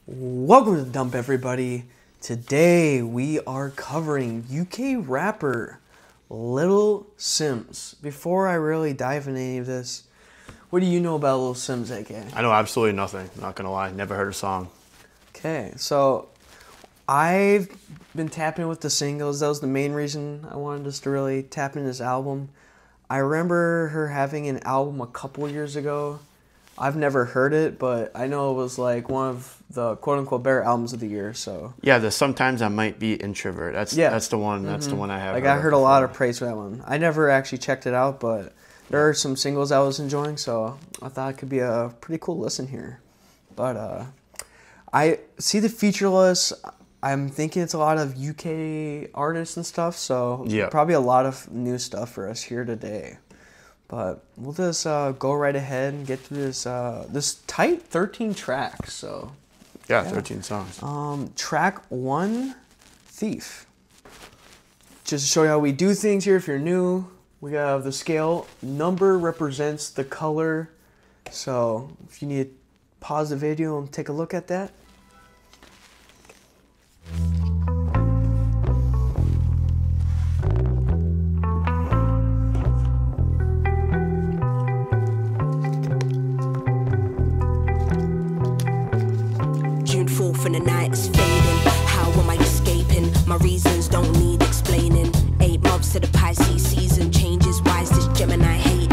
Welcome to the Dump, everybody. Today we are covering UK rapper Little Simz. Before I really dive into any of this, what do you know about Little Simz, AK? I know absolutely nothing, not gonna lie. Never heard a song. Okay, so I've been tapping with the singles. That was the main reason I wanted us to really tap into this album. I remember her having an album a couple years ago. I've never heard it, but I know it was like one of the quote-unquote better albums of the year. So yeah, the Sometimes I Might Be Introvert. That's the one. That's the one I have. Like I heard a lot of praise for that one. I never actually checked it out, but there are some singles I was enjoying, so I thought it could be a pretty cool listen here. But I see the feature list. I'm thinking it's a lot of UK artists and stuff, so yeah, probably a lot of new stuff for us here today. But we'll just go right ahead and get through this this tight 13 tracks. So yeah, 13 songs. Track 1, Thief. Just to show you how we do things here. If you're new, we have the scale. Number represents the color. So if you need to pause the video and take a look at that. And the night is fading. How am I escaping? My reasons don't need explaining. 8 months to the Pisces season changes. Why is this Gemini hating?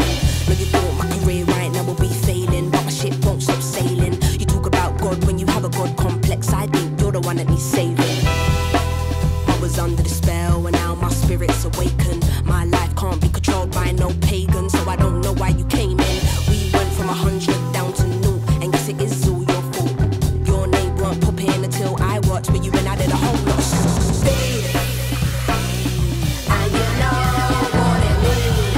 Look, you thought my career right now will be failing, but my ship won't stop sailing. You talk about God when you have a God complex. I think you're the one that needs saving. I was under the spell and now my spirit's awakened. My life can't be controlled by no pagan, so I don't know why you came in. We went from 100 down to 0, and guess it is all your fault. Your name weren't popping until I watched, but you and I did a whole lot of speed. And you know what it means.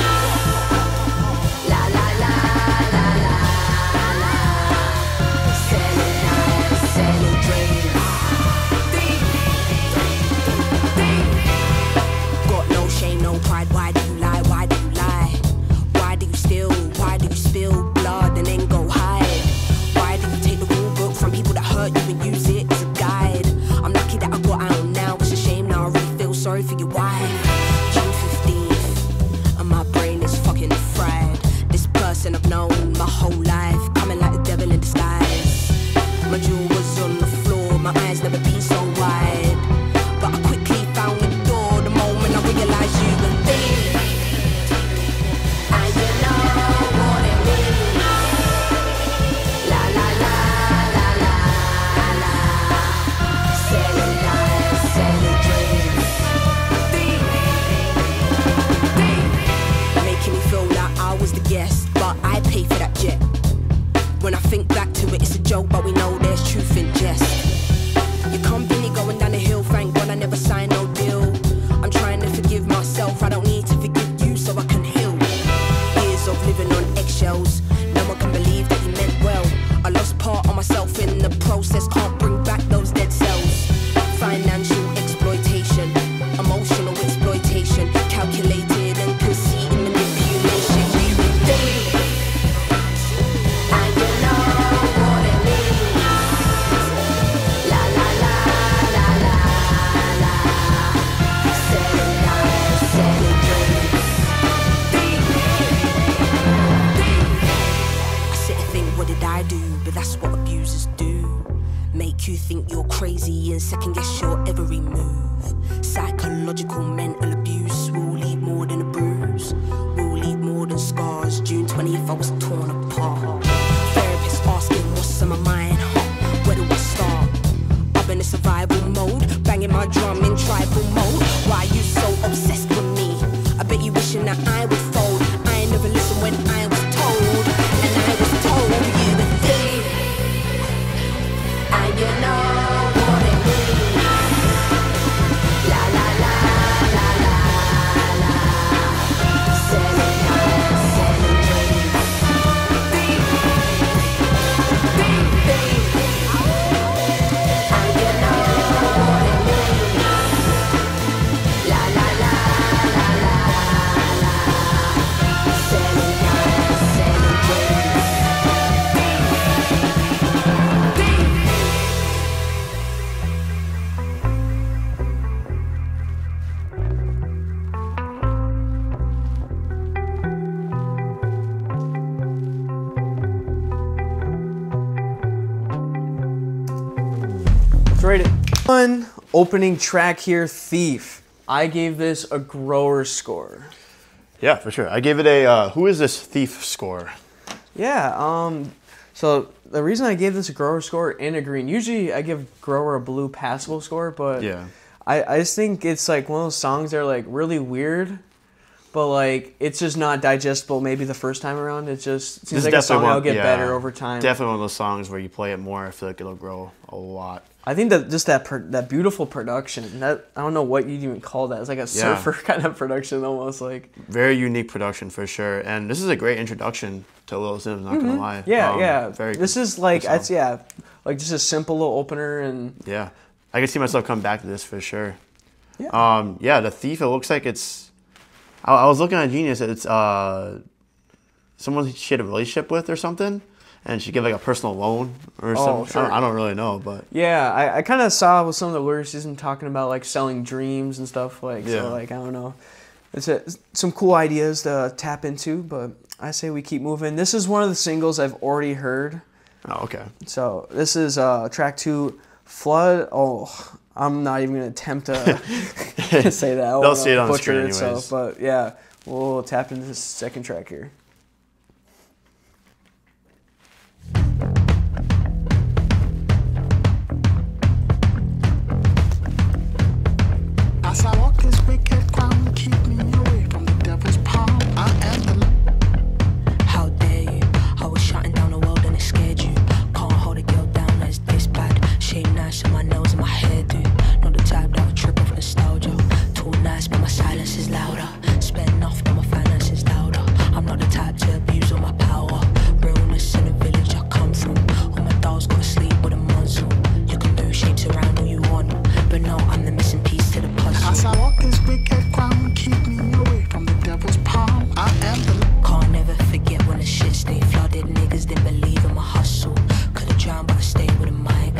La la la la la la. Selling lies, selling dreams. Got no shame, no pride. Why do you lie? Why do you lie? Why do you steal? Why do you spill blood and then go hide? Why do you take the rule book from people that hurt you and use it as a guide? I'm lucky that I got out now. It's a shame now. I really feel sorry for your wife. June 15th, and my brain is fucking fried. This person I've known my whole life, coming like the devil in disguise. My jewel was on the floor. My eyes never been so wide, but I quickly found the door the moment I realized you were there. And you know what it means. La la la la la la. Selling lies, selling dreams. Making me feel like I was the guest, but I paid for that jet. When I think back to it, it's a joke, but we know there's truth in jest. Your company going down the hill, thank God I never signed no deal. I'm trying to forgive myself, I don't need to forgive you so I can heal. Years of living on eggshells, no one can believe that you meant well. I lost part of myself in the process, can't bring back those dead cells. Financial exploitation, emotional exploitation, calculated and conceited manipulation. You did, and you know what it means. La la la la la la. Selling lies, selling dreams. I sit and think, what did I do? But that's what abusers do. Make you think you're crazy and second guess your every move. Psychological mental abuse will leave more than a bruise, will leave more than scars. June 20th I was torn apart. Therapist asking what's on my mind, where do I start? I'm in a survival mode, banging my drum in tribal mode. Why you so obsessed with me? I bet you wishing that I would fold. I ain't never listened when I was told, and I was told you the thing. And you know what it means. La la la la la la. Selling lies, selling dreams. rate it. One opening track here, Thief. I gave this a grower score. Yeah, for sure. I gave it a who is this Thief score. Yeah, so the reason I gave this a grower score and a green, usually I give grower a blue passable score, but yeah, I just think it's like one of those songs that are like really weird, but like it's just not digestible maybe the first time around. It just seems like a song that'll get better over time. Definitely one of those songs where you play it more, I feel like it'll grow a lot. I think that just that beautiful production, that I don't know what you'd even call that. It's like a surfer kind of production almost like. Very unique production for sure. And this is a great introduction to Little Sims, not gonna lie. Yeah, yeah. Very this is like it's like just a simple little opener and yeah. I can see myself come back to this for sure. Yeah. Yeah, the Thief, it looks like it's I was looking at Genius, it's someone she had a relationship with or something. And she gave like a personal loan or something. Sure. I don't really know, but yeah, I kind of saw with some of the lyricism talking about like selling dreams and stuff like. Yeah. So like I don't know, it's some cool ideas to tap into, but I say we keep moving. This is one of the singles I've already heard. Oh, okay. So this is track 2, Flood. Oh, I'm not even gonna attempt to say that. They'll see it on the screen anyways. But yeah, we'll tap into this second track here. As I walk this wicked ground, keep me away from the devil's palm. I am the. How dare you? I was shutting down the world and it scared you. Can't hold a girl down as this bad. Shame nice on my nose and my hairdo. Not the type that would trip off nostalgia. Too nice, but my silence is louder. Spend enough, but my finance is louder. I'm not the type to abuse all my power. Realness in the village I come from. All my dolls gotta sleep with a muzzle. You can move shapes around all you want, but no, I'm the missing piece to the puzzle. As I walk this wicked ground, keep me away from the devil's palm. I am the. Can't never forget when the shit stayed flooded. Niggas didn't believe in my hustle. Could've drowned, but I stayed with a mic.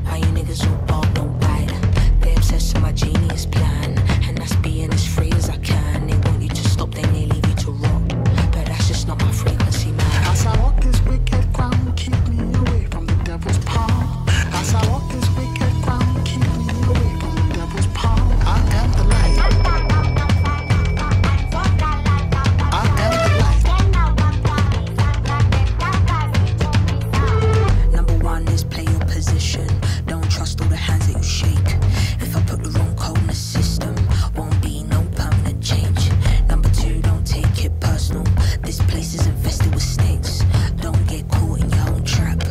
Why you niggas all bald, don't bite? They obsessed with my genius plan, and that's being as free as I can. They want you to stop, then they leave you to rot. But that's just not my frequency, man. As I walk this wicked ground, keep me away from the devil's palm. As I walk this wicked ground, keep me away from the devil's palm. I am the light. I am the light. Number one is play your position. Don't trust all the hands that you shake. If I put the wrong code in the system, won't be no permanent change. Number two, don't take it personal. This place is infested with snakes. Don't get caught in your own trap.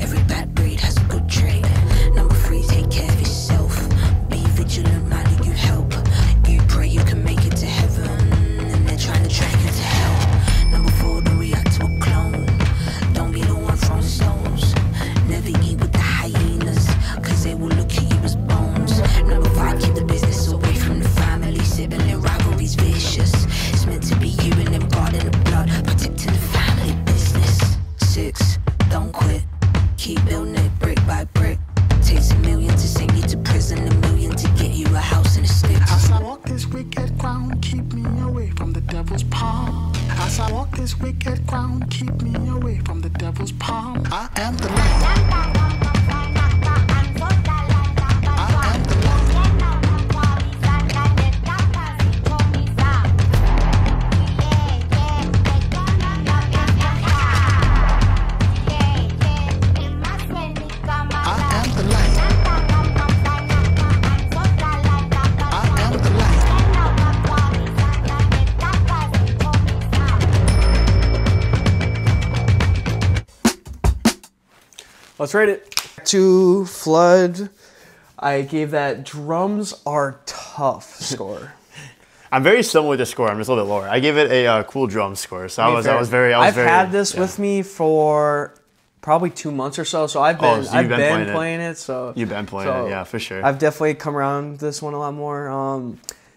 Every bad breed has a good trait. Number three, take care of yourself. Be vigilant, man, who you help. You pray you can make it to heaven, and they're trying to drag you to hell. Number four, don't react to a clone. Don't be the one throwing stones. Never eat with the hyenas, cause they will look at you as bones. Number five, keep the business away from the family. Sibling rivalries vicious. It's meant to be you and them guarding the blood, protecting the family business. 6, don't quit. Keep building it brick by brick. Takes $1 million to send you to prison, $1 million to get you a house and a stick. As I walk this wicked ground, keep me away from the devil's palm. As I walk this wicked ground, keep me away from the devil's palm. I am the light. I am the light. I am the light. I am the light. Let's rate it. 2, Flood. I gave that drums are tough score. I'm very similar with the score. I'm just a little bit lower. I gave it a cool drum score. So I've had this with me for probably 2 months or so. So I've been playing it. So you've been playing it, yeah, for sure. I've definitely come around this one a lot more.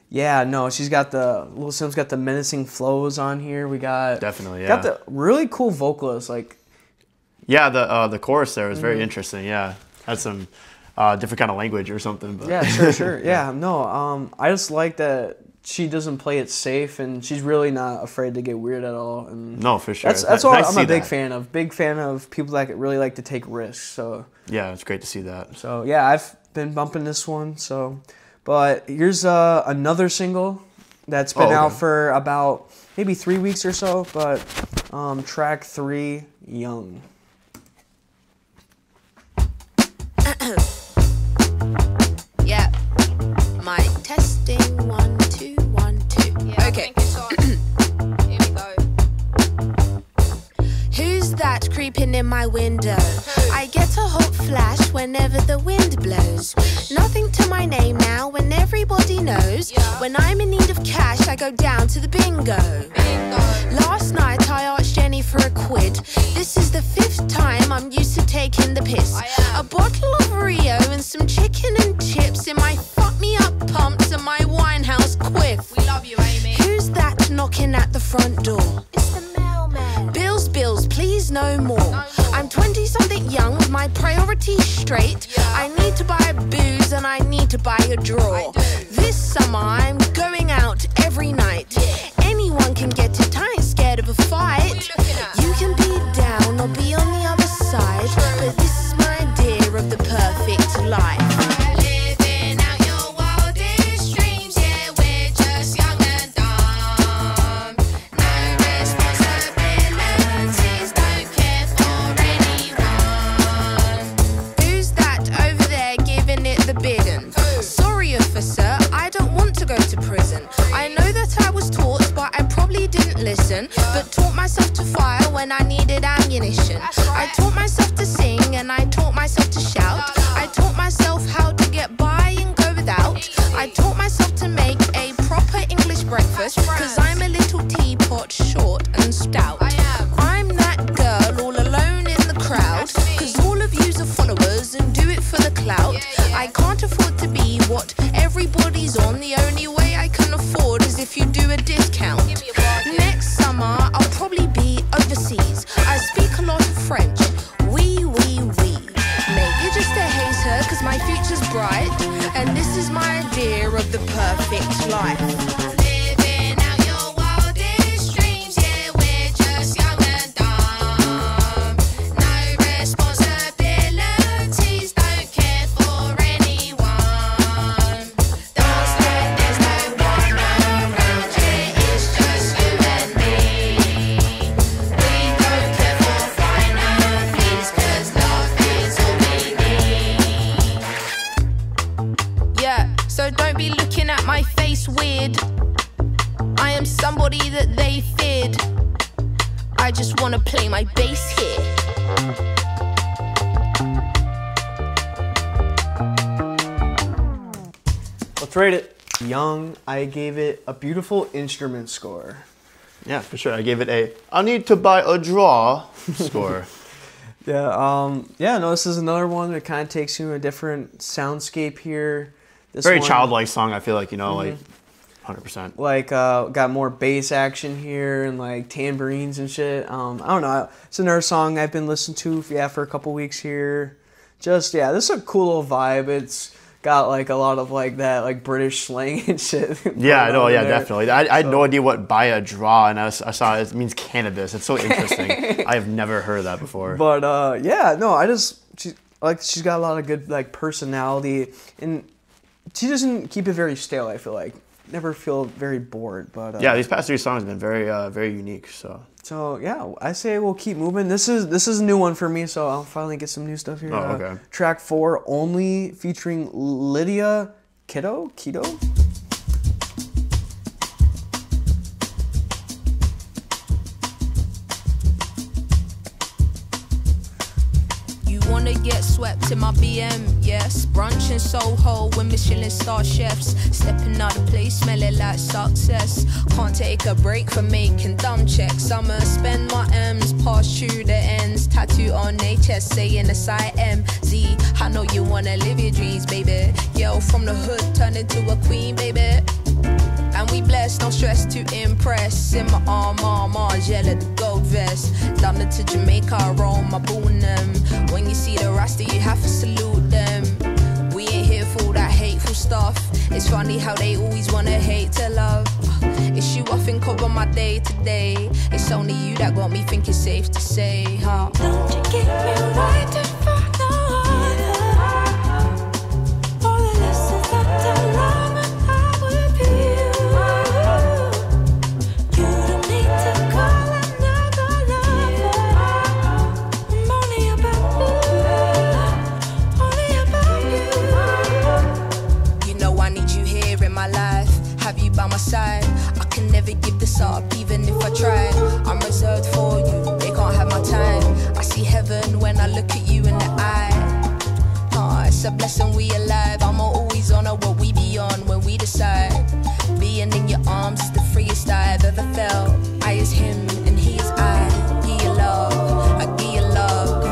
Yeah, no, she's got Little Sims got the menacing flows on here. We got got the really cool vocalist like. Yeah, the chorus there was very interesting. Yeah, had some different kind of language or something. But. Yeah, sure. Yeah, no, I just like that she doesn't play it safe, and she's really not afraid to get weird at all. And no, for sure. That's what I'm a big fan of. Big fan of people that really like to take risks. So yeah, it's great to see that. So yeah, been bumping this one. So, but here's another single that's been out for about maybe 3 weeks or so. But track 3, Young. Yeah, my testing 1 2 1 2. Yeah, okay. Here we go. Who's that creeping in my window? I get a hot flash whenever the wind blows. Nothing to my name now when everybody knows. When I'm in need of cash, I go down to the bingo. Last night I asked Jenny for a quid. This is the 5th time I'm used to taking the piss. A bottle of Rio and some chicken and chips in my fuck me up pumps and my Winehouse quiff. We love you, Amy. Who's that knocking at the front door? It's the mailman. Bills, bills, please no more. I'm 20-something young with my priorities straight. I need to buy booze and I need to buy a draw. This summer I'm going out every night. Anyone can get it, I ain't scared of a fight. You can be down or be on the other side, but this is my idea of the perfect life. Living out your wildest dreams, yeah, we're just young and dumb. No responsibilities, don't care for anyone. Who's that over there giving it the big un? Sorry, officer, I don't want to go to prison. I know that I was taught, but I probably didn't listen. But taught myself to fire when I needed ammunition. I taught myself to sing and I taught myself to shout. I taught myself how to get by and go without. I taught myself to make a proper English breakfast, cause I'm a little teapot, short and stout. I'm that girl all alone in the crowd, cause all of yous are followers and do it for the clout. I can't afford to be what everybody's on. The only way I can afford is if you do a discount. Next summer I'll probably be overseas. I speak a lot of French. Oui. Maybe just a hater, cause my future's bright. And this is my idea of the perfect life. Living out your wildest dreams, yeah, we're just young and dumb. No responsibilities, don't care for anyone. Don't like there's no one around here, it's just you and me. We don't care for finer things, cause love is all we need. Yeah, so don't be looking at my face weird. I am somebody that they feared. I just wanna play my bass here. Let's rate it. Young, I gave it a beautiful instrument score. Yeah, for sure. I gave it a I need to buy a draw score. No, this is another one that kind of takes you in a different soundscape here. This Very one, childlike song, I feel like, like 100%. Like, got more bass action here and like tambourines and shit. I don't know. It's another song I've been listening to, for a couple weeks here. Just, this is a cool little vibe. It's got like a lot of like that like British slang and shit. Yeah, no, yeah, definitely. I had no idea what buy a draw, and I saw it means cannabis. It's so interesting. I have never heard that before. But she's got a lot of good like personality, and she doesn't keep it very stale. I feel like never feel very bored. But yeah, these past 3 songs have been very very unique. So yeah, I say we'll keep moving. This is a new one for me, so I'll finally get some new stuff here. Oh, okay. Track 4, Only, featuring Lydia Keto. Wanna get swept in my BM, yes. Brunch in Soho with Michelin star chefs. Stepping out of place, smelling like success. Can't take a break from making dumb checks. I'ma spend my M's, pass through the ends. Tattoo on their chest, saying SIMZ. I know you wanna live your dreams, baby. Girl from the hood, turn into a queen, baby. And we blessed, no stress to impress. In my arm, yellow the gold vest. London to Jamaica, Rome, I boon them. When you see the Rasta, you have to salute them. We ain't here for all that hateful stuff. It's funny how they always wanna hate to love. It's you I think of on my day to day. It's only you that got me thinking safe to say, huh? Don't you get me right in front of mess up, even if I try. I'm reserved for you, they can't have my time. I see heaven when I look at you in the eye. It's a blessing we alive. I'm always on what we be on when we decide. Being in your arms is the freest I've ever felt. I is him and he is I. Give you love, I give you love.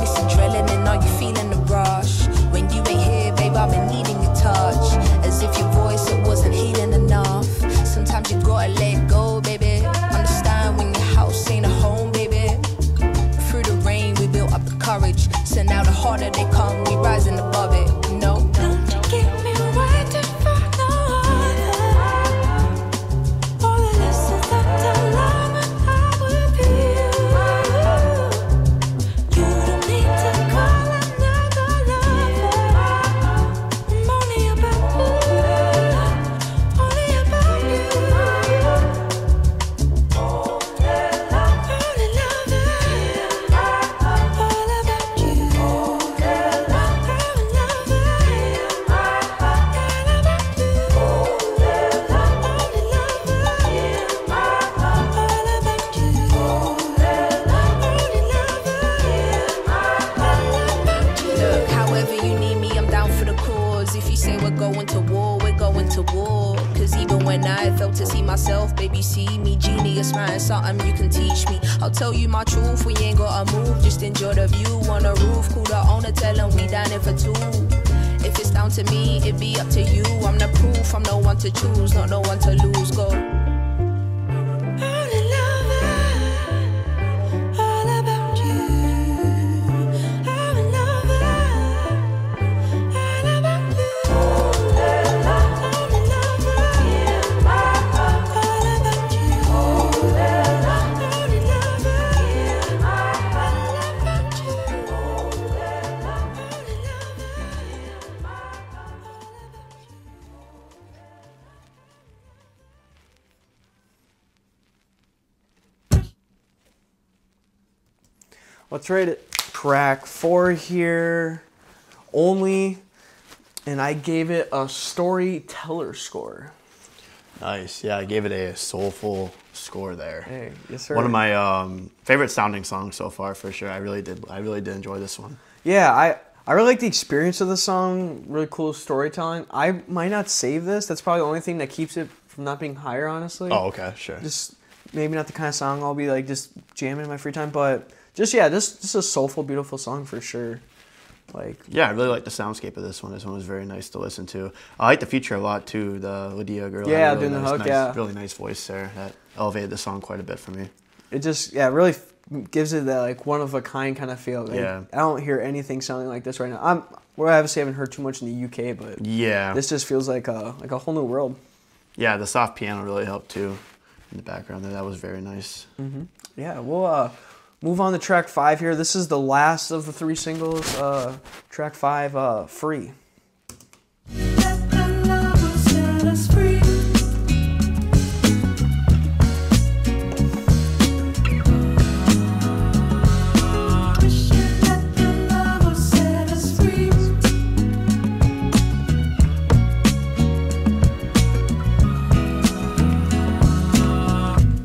It's adrenaline, are you feeling the rush? When you ain't here, babe, I've been needing your touch. As if your voice, it wasn't healing enough. Sometimes you gotta let go, baby. Understand when your house ain't a home, baby. Through the rain, we built up the courage. So now the harder they come, we rising above it. No, no, no. Give me waiting for no other. All the lessons that I learned when I was with you. You don't need to call another lover. I'm only about you. Only about you. Only loving. All about you. Look, however you need me, I'm down for the cause. If you say we're going to war, we're going to war. Cause even when I failed to see myself, baby, see me. Genius, man, something you can teach me. I'll tell you my truth, we ain't gotta move. Just enjoy the view on the roof. Call the owner, tell him we down here for two. If it's down to me, it be up to you. I'm the proof, I'm no one to choose, not no one to lose. Go. Only loving. All about you. Only loving. All about you. Only loving. All about you. Only Let's rate it. Track 4 here, Only, and I gave it a storyteller score. Nice. Yeah, I gave it a soulful score there. Hey, yes sir. One of my favorite sounding songs so far, for sure. I really did enjoy this one. Yeah, I really like the experience of the song. Really cool storytelling. I might not save this. That's probably the only thing that keeps it from not being higher, honestly. Oh, okay, sure. Just maybe not the kind of song I'll be like just jamming in my free time, but just yeah, just a soulful, beautiful song for sure. Like Yeah, I really like the soundscape of this one. This one was very nice to listen to. I like the feature a lot too. The Lydia girl. Yeah, had a really doing the nice, hook, yeah. really nice voice there. That elevated the song quite a bit for me. it just really gives it that like one of a kind kind of feel. Like, Yeah. I don't hear anything sounding like this right now. We obviously haven't heard too much in the UK, but Yeah. this just feels like a whole new world. Yeah, the soft piano really helped too in the background there. That was very nice. Yeah, we'll move on to track 5 here. This is the last of the 3 singles. Track 5, Free. Let the love set us free. Let the love set us free.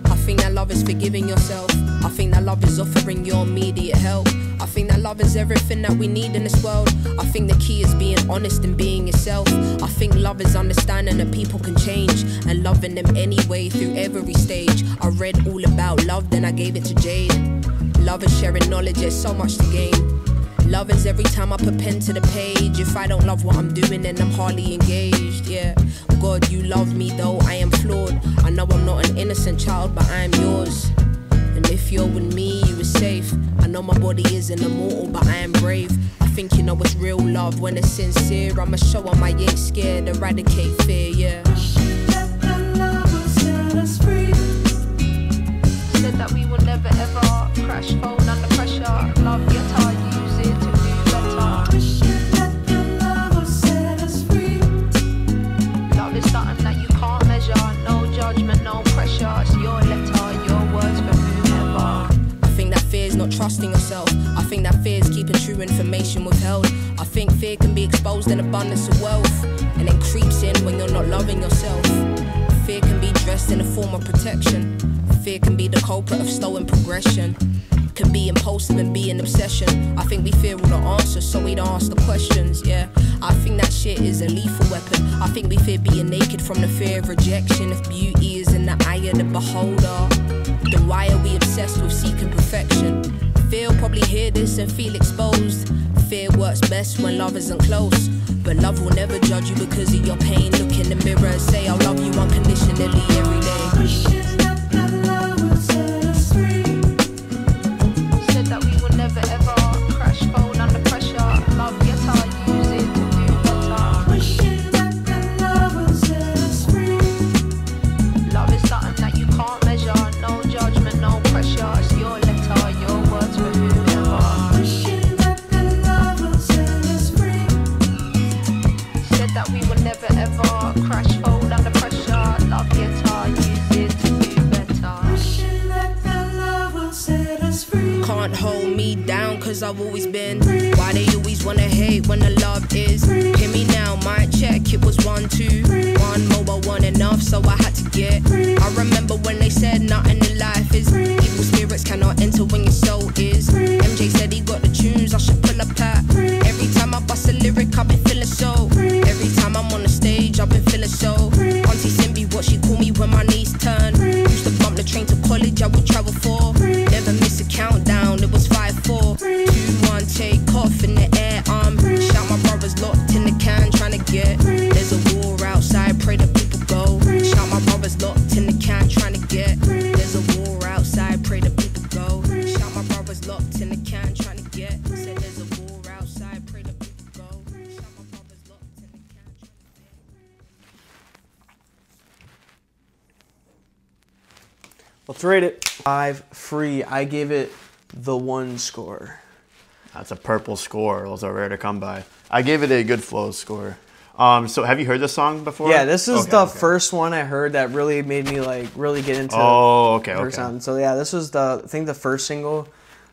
I think that love is forgiving yourself. I think that love is offering your immediate help. I think that love is everything that we need in this world. I think the key is being honest and being yourself. I think love is understanding that people can change and loving them anyway through every stage. I read all about love, then I gave it to Jade. Love is sharing knowledge, there's so much to gain. Love is every time I put pen to the page. If I don't love what I'm doing, then I'm hardly engaged, yeah. God, you love me though I am flawed. I know I'm not an innocent child, but I am yours. And if you're with me, you are safe. I know my body isn't immortal, but I am brave. I think you know it's real love when it's sincere. I'ma show 'em I ain't scared, eradicate fear, yeah. Let the love set us free. Said that we will never ever crash phone under pressure. Love guitar, use it to do better. Let the love set us free. Love is something that you can't measure. No judgment, no pressure. It's your letter, your words for whomever. I think that fear is not trusting yourself. I think that fear is keeping true information withheld. I think fear can be exposed in abundance of wealth, and it creeps in when you're not loving yourself. Fear can be dressed manifest in a form of protection. Fear can be the culprit of stolen progression. Can be impulsive and be an obsession. I think we fear all the answers, so we don't ask the questions, yeah. I think that shit is a lethal weapon. I think we fear being naked from the fear of rejection. If beauty is in the eye of the beholder, then why are we obsessed with seeking perfection? Fear will probably hear this and feel exposed. Fear works best when love isn't close. But love will never judge you because of your pain. Look in the mirror and say, I love you unconditionally every day. Wishing that love would set us free. Said that we will never ever crash, fall under pressure. Love, yes, I'll use it to do better. Wishing that love would set us free. Love is something that you can't measure. No judgment, no pressure. It's your letter, your words for whoever. Wishing that love would set us free. Said that we will never ever crash, fall under pressure. Love, yes, I'll use it to do better. Wishing that love would set us free. Can't hold me down cause I've always been. Why they always wanna hate when the love is. Hear me now, mic check, it was 1, 2. One mobile, one enough, so I had to get. I remember when they said nothing in life is. Evil spirits cannot enter when your soul is. MJ said he got the tunes, I should pull up at. Every time I bust a lyric, I've been feeling so. Every time I'm on the stage, I've been feeling so. Auntie Simbi, what she call me when my knees turn. Used to bump the train to college, I would travel for. Never miss a countdown, it was 5, 4, 2, 1, take off in the air. Shout my brothers locked in the can, trying to get. There's a war outside, pray that people go. Shout my brothers locked in the can, trying to get. There's a war outside, pray that people go. Shout my brothers locked in the can, trying to get. Said there's a war outside, pray that people go. Shout my brothers locked in the can, trying to get. Let's rate it. 5 free. I gave it the 1 score. That's a purple score. Those are rare to come by. I gave it a good flow score. So have you heard this song before? Yeah, this is Okay, the okay. first one I heard that really made me like really get into Oh, okay, her okay. sound. So yeah, this was the I think the first single.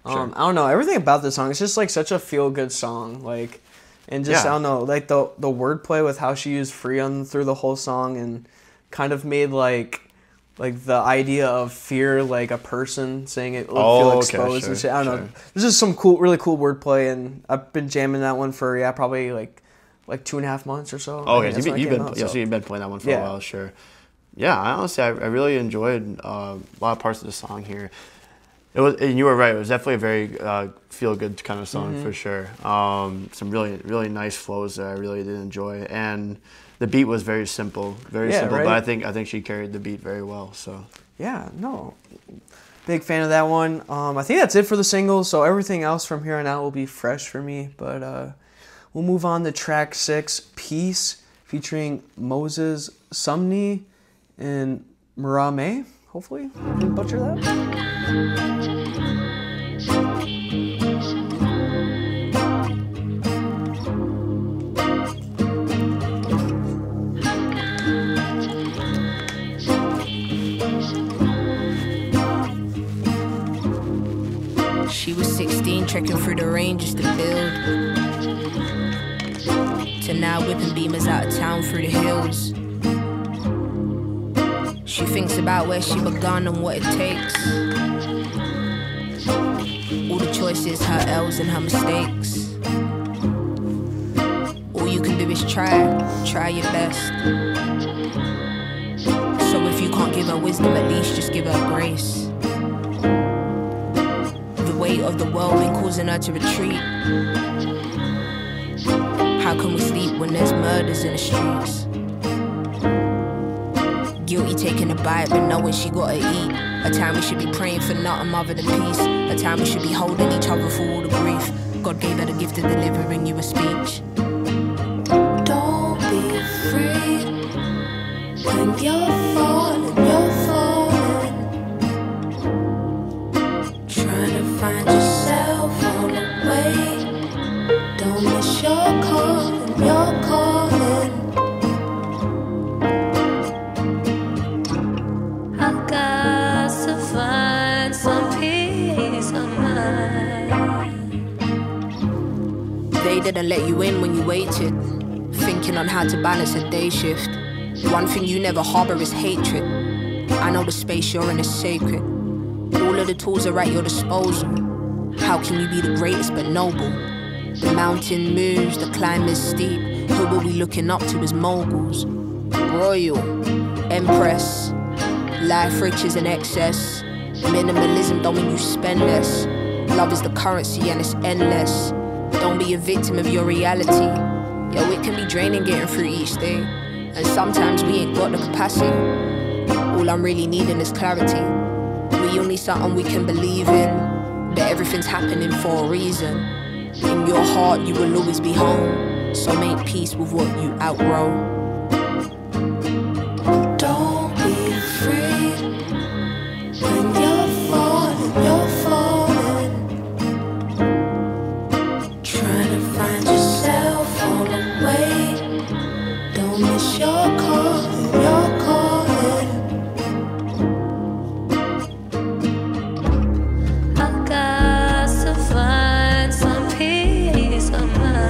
Sure. I don't know, everything about this song. It's just like such a feel good song. Like, and just Yeah. I don't know, like the wordplay with how she used freon through the whole song and kind of made like the idea of fear like a person saying it would feel okay, exposed sure, and shit. I don't know. sure. There's just some really cool wordplay, and I've been jamming that one for probably like 2.5 months or so. Oh, I yeah, think that's when it you've came been out, so so. you've been playing that one for Yeah. a while, sure. Yeah, I honestly I really enjoyed a lot of parts of the song here. It was, and you were right. It was definitely a very feel good kind of song for sure. Some really nice flows that I really did enjoy, and the beat was very simple, Yeah, simple. right? But I think she carried the beat very well. So Yeah, no. Big fan of that one. I think that's it for the singles, so everything else from here on out will be fresh for me. But we'll move on to track 6, Peace, featuring Moses Sumney and Marame, hopefully. Didn't butcher that? She was 16, trekking through the rain just to build. To now whipping beamers out of town through the hills. She thinks about where she begun and what it takes. All the choices, her L's and her mistakes. All you can do is try your best. So if you can't give her wisdom, at least just give her grace. The weight of the world been causing her to retreat. How can we sleep when there's murders in the streets? Guilty taking a bite but knowing she gotta eat. A time we should be praying for nothing other than peace. A time we should be holding each other for all the grief. God gave her the gift of delivering you a speech. Don't be afraid when you're falling, trying to find yourself on the way. Don't miss your calling, your calling. I got to find some peace of mind. They didn't let you in when you waited, thinking on how to balance a day shift. One thing you never harbor is hatred. I know the space you're in is sacred. All of the tools are at your disposal. How can you be the greatest but noble? The mountain moves, the climb is steep. Who are we looking up to as moguls? Royal, empress, life riches in excess. Minimalism don't mean you spend less. Love is the currency and it's endless. Don't be a victim of your reality. Yo, it can be draining getting through each day. And sometimes we ain't got the capacity. All I'm really needing is clarity. We all need something we can believe in. That everything's happening for a reason. In your heart you will always be home. So make peace with what you outgrow. Don't be afraid when you're falling. Trying to find yourself on the way. Don't miss your calling, your calling. I got to find some peace of mind.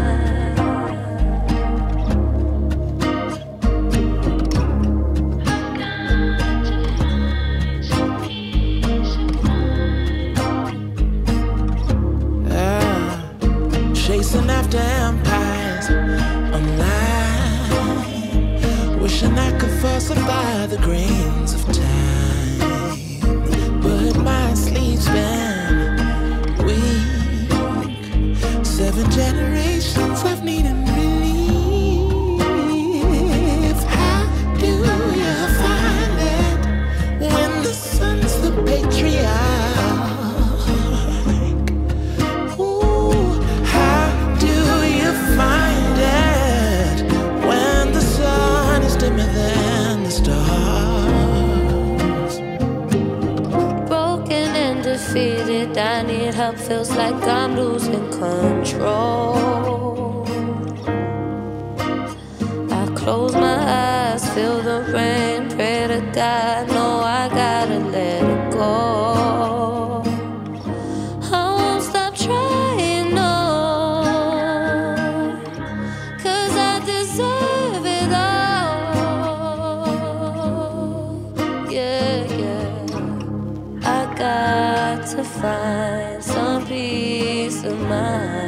Chasing after empires online, wishing I could falsify the grains of time, but my sleep's been weak. 7 generations of needing relief. How do you find it when the sun's the patriarch? Find it when the sun is dimmer than the stars. Broken and defeated, I need help. Feels like I'm losing control. I close my eyes, feel the rain, pray to God, no, I gotta let it go. I won't stop trying, no. Deserve it all. Yeah, yeah. I got to find some peace of mind.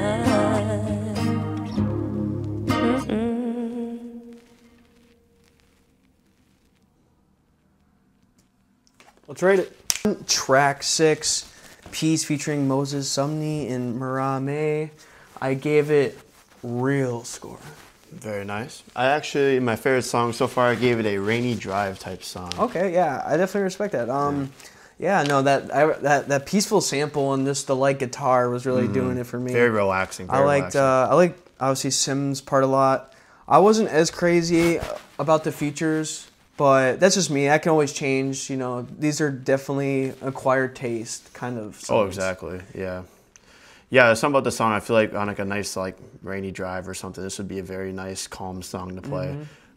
Let's rate it. Track 6, Peace featuring Moses Sumney and Marame. I gave it real score. Very nice. I actually, my favorite song so far, I gave it a Rainy Drive type song. Okay, yeah, I definitely respect that. Yeah, no, that peaceful sample and just the light guitar was really doing it for me. Very relaxing. I liked obviously Simz part a lot. I wasn't as crazy about the features, but that's just me. I can always change. You know, these are definitely acquired taste kind of songs. Oh, exactly. Yeah. Yeah, there's something about the song. I feel like on like a nice like rainy drive or something, this would be a very nice, calm song to play.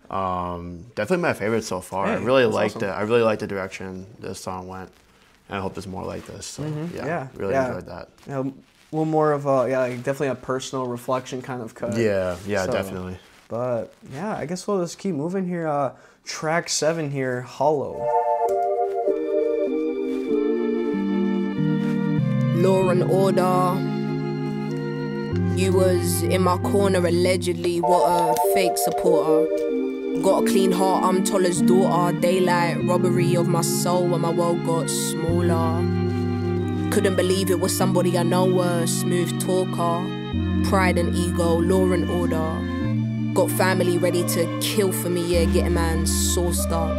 Definitely my favorite so far. Hey, I really liked awesome. it. I really liked the direction this song went, and I hope there's more like this. So really enjoyed that. You know, a little more of a like definitely a personal reflection kind of cut. Yeah, So, definitely. But yeah, I guess we'll just keep moving here. Track 7 here, Hollow. Law and order. You was in my corner allegedly, what a fake supporter. Got a clean heart, I'm Toller's daughter. Daylight, robbery of my soul when my world got smaller. Couldn't believe it was somebody I know, a smooth talker. Pride and ego, law and order. Got family ready to kill for me, yeah, get a man sauced up.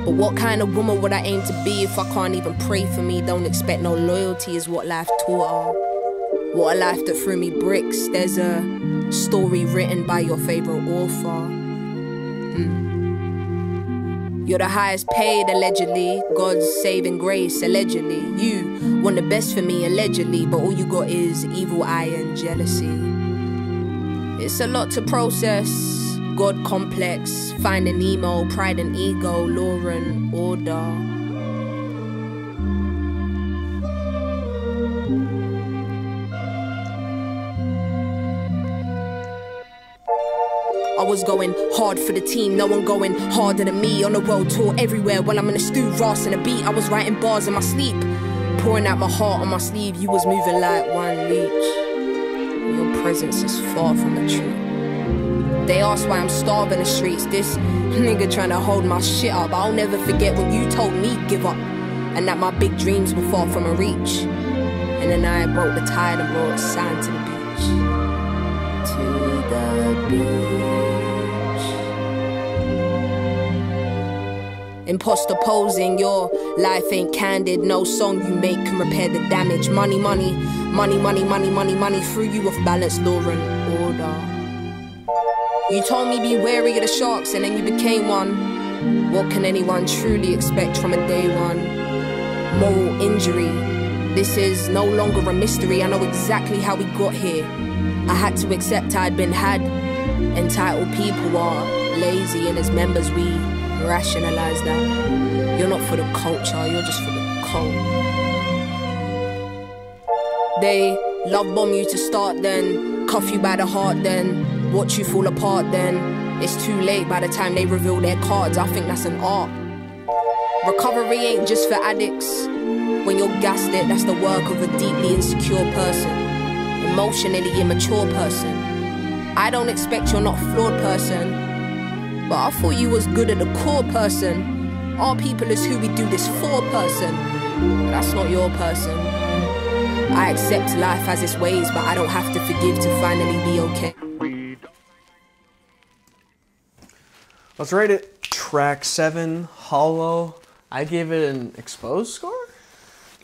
But what kind of woman would I aim to be if I can't even pray for me? Don't expect no loyalty is what life taught her. What a life that threw me bricks. There's a story written by your favorite author. You're the highest paid, allegedly. God's saving grace, allegedly. You want the best for me, allegedly. But all you got is evil eye and jealousy. It's a lot to process. God complex, finding Nemo, pride and ego, law and order. I was going hard for the team, no one going harder than me. On a world tour everywhere while I'm in a stew, ras and a beat. I was writing bars in my sleep, pouring out my heart on my sleeve. You was moving like one leech. Your presence is far from the truth. They ask why I'm starving the streets. This nigga trying to hold my shit up. I'll never forget when you told me give up, and that my big dreams were far from a reach. And then I broke the tide and brought sand to the beach. To the beach. Imposter posing, your life ain't candid. No song you make can repair the damage. Money, money, money, money, money, money, money. Threw you off balance, law and order. You told me be wary of the sharks, and then you became one. What can anyone truly expect from a day one? Moral injury. This is no longer a mystery. I know exactly how we got here. I had to accept I'd been had. Entitled people are lazy, and as members we rationalize that. You're not for the culture, you're just for the cult. They love bomb you to start, then cuff you by the heart, then watch you fall apart, then it's too late by the time they reveal their cards. I think that's an art. Recovery ain't just for addicts. When you're gassed it, that's the work of a deeply insecure person, emotionally immature person. I don't expect you're not a flawed person, but I thought you was good at the core person. Our people is who we do this for person. That's not your person. I accept life as its ways, but I don't have to forgive to finally be okay. Let's rate it. Track 7, Hollow. I gave it an exposed score?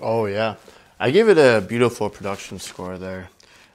Oh, yeah. I gave it a beautiful production score there.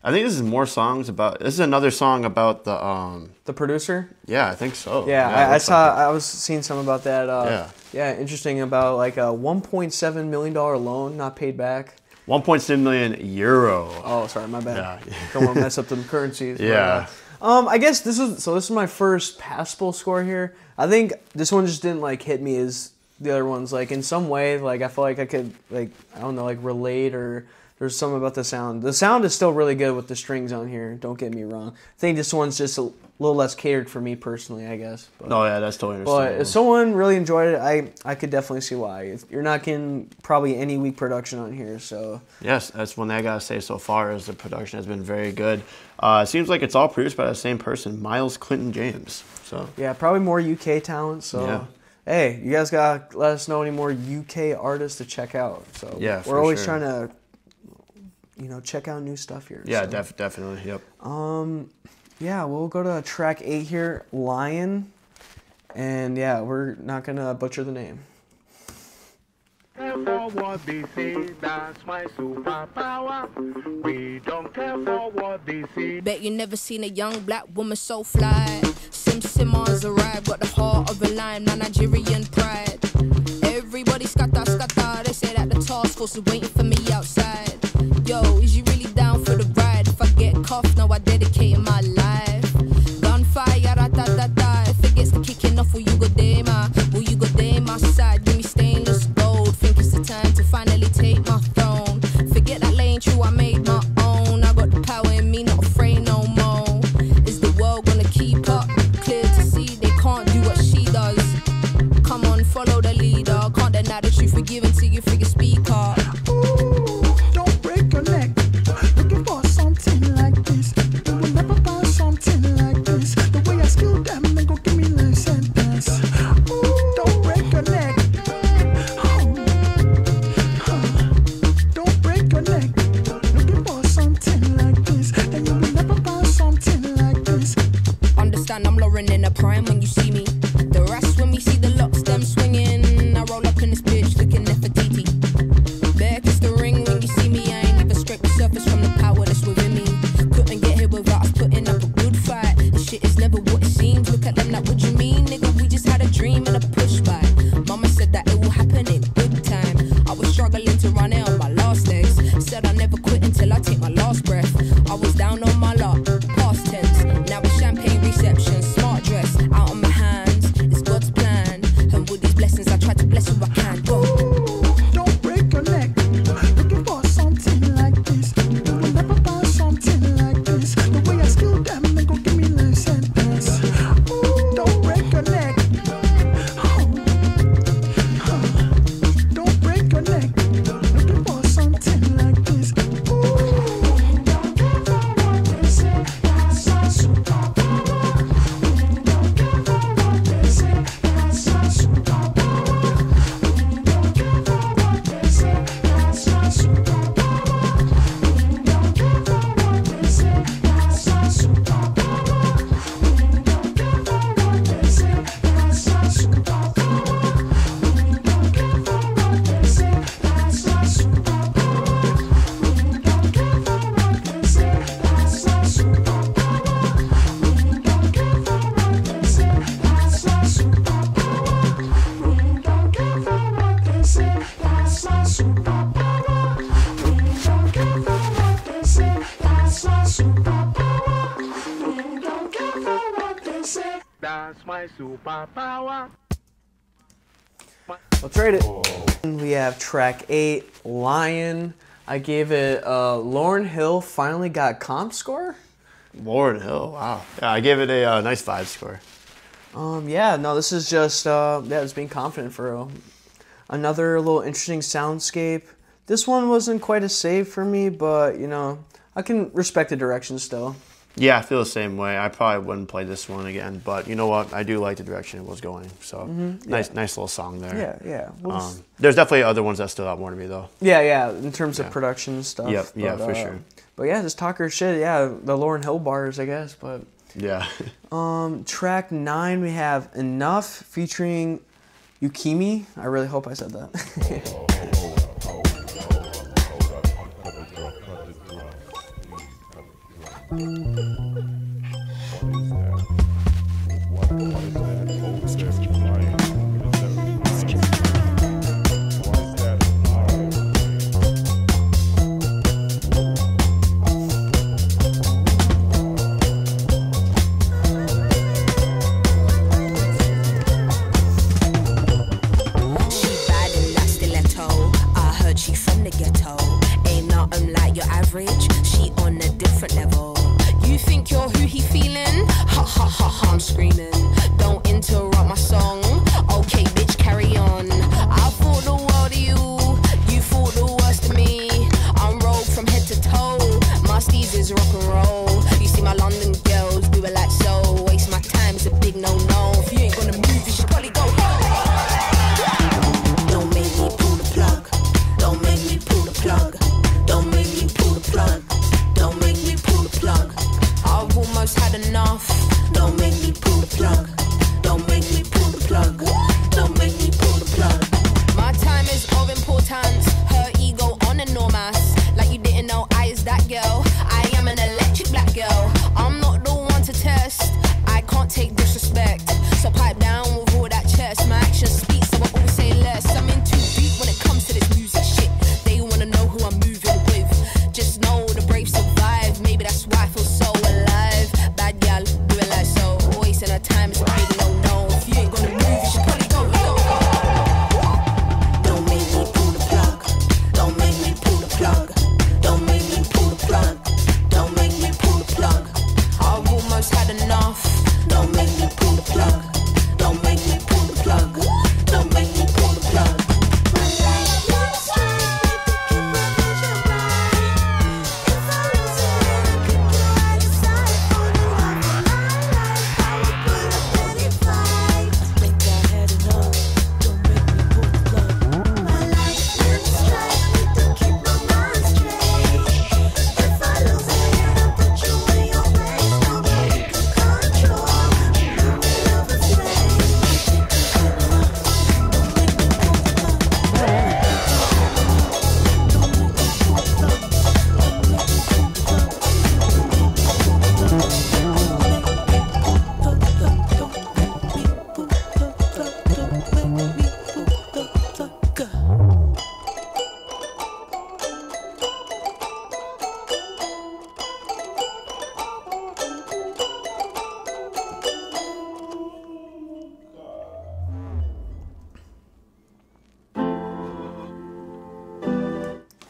I think this is more songs about... This is another song about the... The producer? Yeah, I think so. Yeah, I saw... I was seeing some about that. Yeah. Yeah, interesting about like a $1.7 million loan not paid back. 1.7 million euro. Oh, sorry, my bad. Yeah. Don't want to mess up the currencies. Yeah. I guess this is my first passable score here. I think this one just didn't like hit me as the other ones. Like in some way, like I feel like I could like I don't know like relate, or there's something about the sound. The sound is still really good with the strings on here. Don't get me wrong. I think this one's just a little less catered for me personally, I guess. But, Oh yeah, that's totally understandable. but if someone really enjoyed it, I could definitely see why. You're not getting probably any weak production on here, so. Yes, that's one thing I gotta say so far is the production has been very good. It seems like it's all produced by the same person, Miles Clinton James. So Yeah, probably more UK talent, so. Yeah. Hey, you guys gotta let us know any more UK artists to check out. So Yeah, we're for always sure. trying to, check out new stuff here. yeah, so. definitely. Yep. Yeah, we'll go to track 8 here, Lion. And yeah, we're not gonna butcher the name. Care for what they say, that's my superpower. We don't care for what they say. Bet you never seen a young black woman so fly. Simmons arrived, got the heart of a lion, my Nigerian pride. Everybody scatter, scatter, they say that the task force is waiting for me outside. Yo, is you really down for the ride? If I get cuffed, now I dedicate my life. Gunfire, ra-ta-ta-ta. If it gets the kicking off, will you go there, ma? Will you go there, my side? Give me stainless gold. Think it's the time to finally take my throne. Forget that lane, true, I made my own. I got the power in me, not afraid no more. Is the world gonna keep up? Clear to see they can't do what she does. Come on, follow the leader. Can't deny the truth, forgive until you figure speak up. Ooh, don't break your neck. Looking for something like this. You will never find something like this. The way I skill them, they go give me life sentence. Ooh, don't break your neck. Don't break your neck. Looking for something like this. And you will never find something like this. Understand I'm Lauren in a prime when you see me. The rest when we see the locks, them swinging. I roll up in this bitch looking Nefertiti. Back is the ring when you see me. I ain't even scrape the surface from the power that's within me. Couldn't get here without us putting up a good fight. This shit is never what it seems. Look at them like, what you mean, nigga? We just had a dream and a push by. Mama said that it will happen in good time. I was struggling to run it on my last legs. Said I never quit until I take my last breath. I was down on my luck, past tense. Now it's champagne reception, smart dress. Out on my hands, it's God's plan. And with these blessings, I try to bless who I can. Go. Don't break your neck. Looking for something like this. You will never find something like this. The way I skill them, they go give me life sentence. That's my superpower. Let's rate it. We have track 8, Lion. I gave it Lauryn Hill finally got comp score. Lauryn Hill, wow. Yeah, I gave it a nice 5 score. Yeah, no, this is just it's being confident for real. Another little interesting soundscape. This one wasn't quite as safe for me, but you know, I can respect the direction still. Yeah, I feel the same way. I probably wouldn't play this one again, but you know what? I do like the direction it was going. So nice little song there. Yeah. We'll there's definitely other ones that stood out more to me though. Yeah. In terms of production stuff. Yep, but, yeah, for sure. But yeah, just talk her shit. Yeah, the Lauryn Hill bars, I guess. But yeah. Track 9, we have Enough featuring Yukimi. I really hope I said that.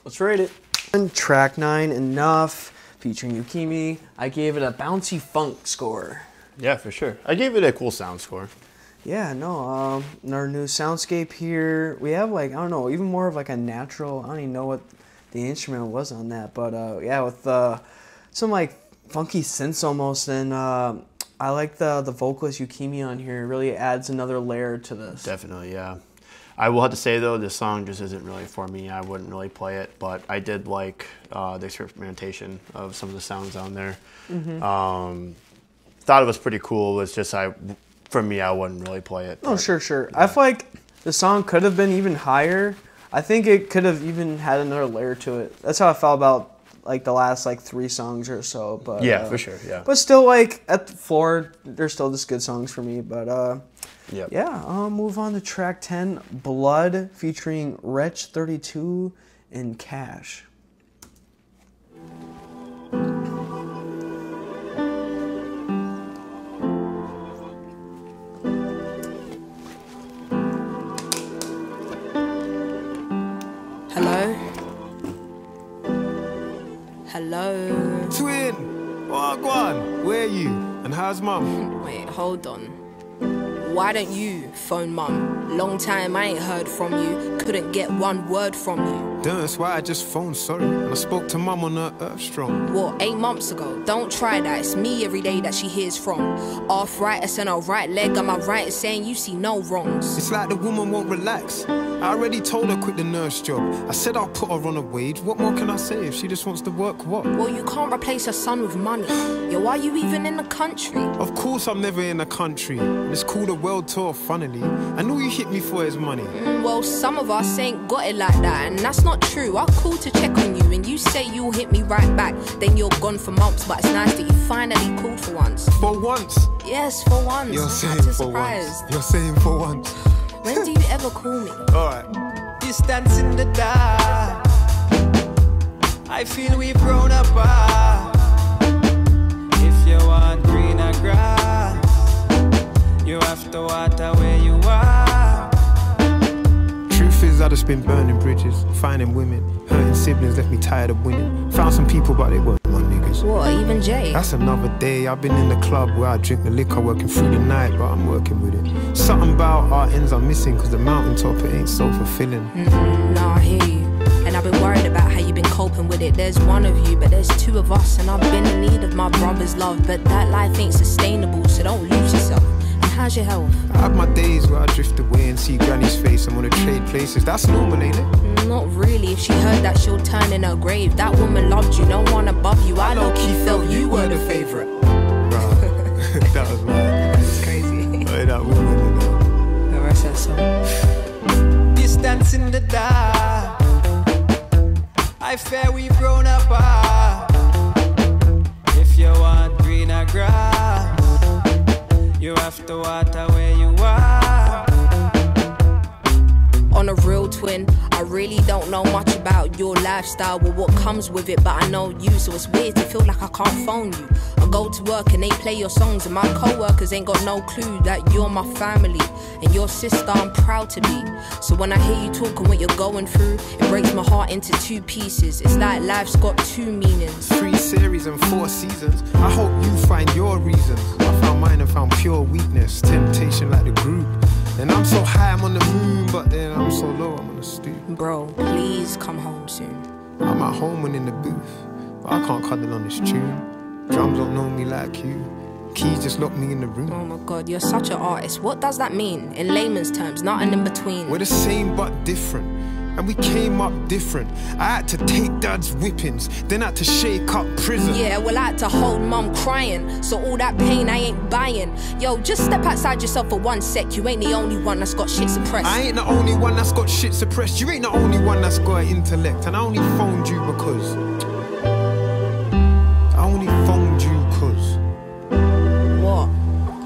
Let's rate it. And track 9, Enough, featuring Yukimi. I gave it a bouncy funk score. Yeah, for sure. I gave it a cool sound score. Yeah, no, our new soundscape here, we have like, I don't know, even more of like a natural, I don't even know what the instrument was on that, but yeah, with some like funky synths almost, and I like the vocalist Yukimi on here. It really adds another layer to this. Definitely, yeah. I will have to say though, this song just isn't really for me. I wouldn't really play it, but I did like the experimentation of some of the sounds on there. Thought it was pretty cool. It's just for me, I wouldn't really play it. Oh, sure. Yeah. I feel like the song could have been even higher. I think it could have even had another layer to it. That's how I felt about like the last like 3 songs or so. But yeah, for sure. Yeah. But still, like at the floor, they're still just good songs for me. But yep. Yeah, I'll move on to track 10, Blood, featuring Wretch 32 and Cash. Wagwan, where are you? And how's mum? Wait, hold on. Why don't you phone mum? Long time I ain't heard from you. Couldn't get one word from you. That's why I just phoned, sorry. And I spoke to mum on her Earth Strong. What, 8 months ago? Don't try that, it's me every day that she hears from. Arthritis in her right leg, am I right in saying you see no wrongs? It's like the woman won't relax. I already told her quit the nurse job. I said I'll put her on a wage. What more can I say if she just wants to work what? Well, you can't replace her son with money. Yo, why are you even in the country? Of course I'm never in the country. It's called a world tour, funnily. And all you hit me for is money. Well, some of us ain't got it like that, and that's not true. I'll call to check on you, and you say you'll hit me right back. Then you're gone for months, but it's nice that you finally called for once. For once? Yes, for once. You're I'm saying too for surprised. once. You're saying for once. When do you ever call me? Alright. Distance in the dark, I feel we've grown apart. If you want greener grass, you have to water where you are. Truth is, I just been burning bridges, finding women, hurting siblings, left me tired of winning. Found some people, but they weren't my niggas. What, even Jay? That's another day. I've been in the club where I drink the liquor, working through the night, but I'm working with it. Something about our ends I'm missing, cause the mountaintop, it ain't so fulfilling. No, I hear you. And I've been worried about how you've been coping with it. There's one of you, but there's 2 of us. And I've been in need of my brother's love, but that life ain't sustainable, so don't lose yourself. And how's your health? I have my days where I drift away and see Granny's face. I'm gonna trade places. That's normal, ain't it? Not really. If she heard that, she'll turn in her grave. That woman loved you, no one above you. I low-key felt you were the favourite. That was mad. It's crazy. Hey, that woman, you know. The rest of that song. Distance in the dark, I fear we've grown apart. If you want greener grass, you have to water where you are. On a real twin, I really don't know much about your lifestyle or what comes with it, but I know you, so it's weird to feel like I can't phone you. I go to work and they play your songs, and my co-workers ain't got no clue that you're my family and your sister I'm proud to be. So when I hear you talking what you're going through, it breaks my heart into 2 pieces. It's like life's got 2 meanings. 3 series and 4 seasons. I hope you find your reasons. I found mine and found pure weakness, temptation like the group. And I'm so high, I'm on the moon, but then I'm so low, I'm on the stoop. Bro, please come home soon. I'm at home and in the booth, but I can't cuddle on this tune. Drums don't know me like you. Keys just lock me in the room. Oh my god, you're such an artist. What does that mean? In layman's terms, not an in-between. We're the same but different, and we came up different. I had to take dad's whippings, then had to shake up prison. Yeah, well I had to hold mum crying, so all that pain I ain't buying. Yo, just step outside yourself for 1 sec. You ain't the only one that's got shit suppressed. I ain't the only one that's got shit suppressed. You ain't the only one that's got an intellect. And I only phoned you because What?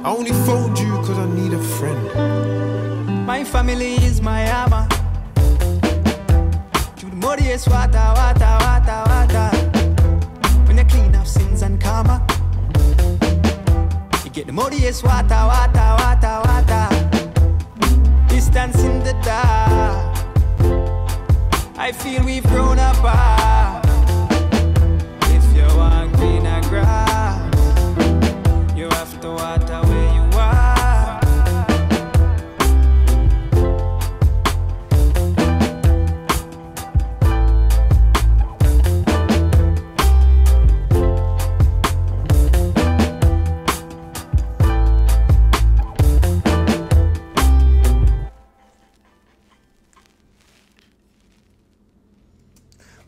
I only phoned you because I need a friend. My family is my armor. Through the muddiest water, water, water, water. When you clean up sins and karma, you get the muddiest water, water, water, water. Distance in the dark, I feel we've grown apart. If you want greener grass, you have to water where you are.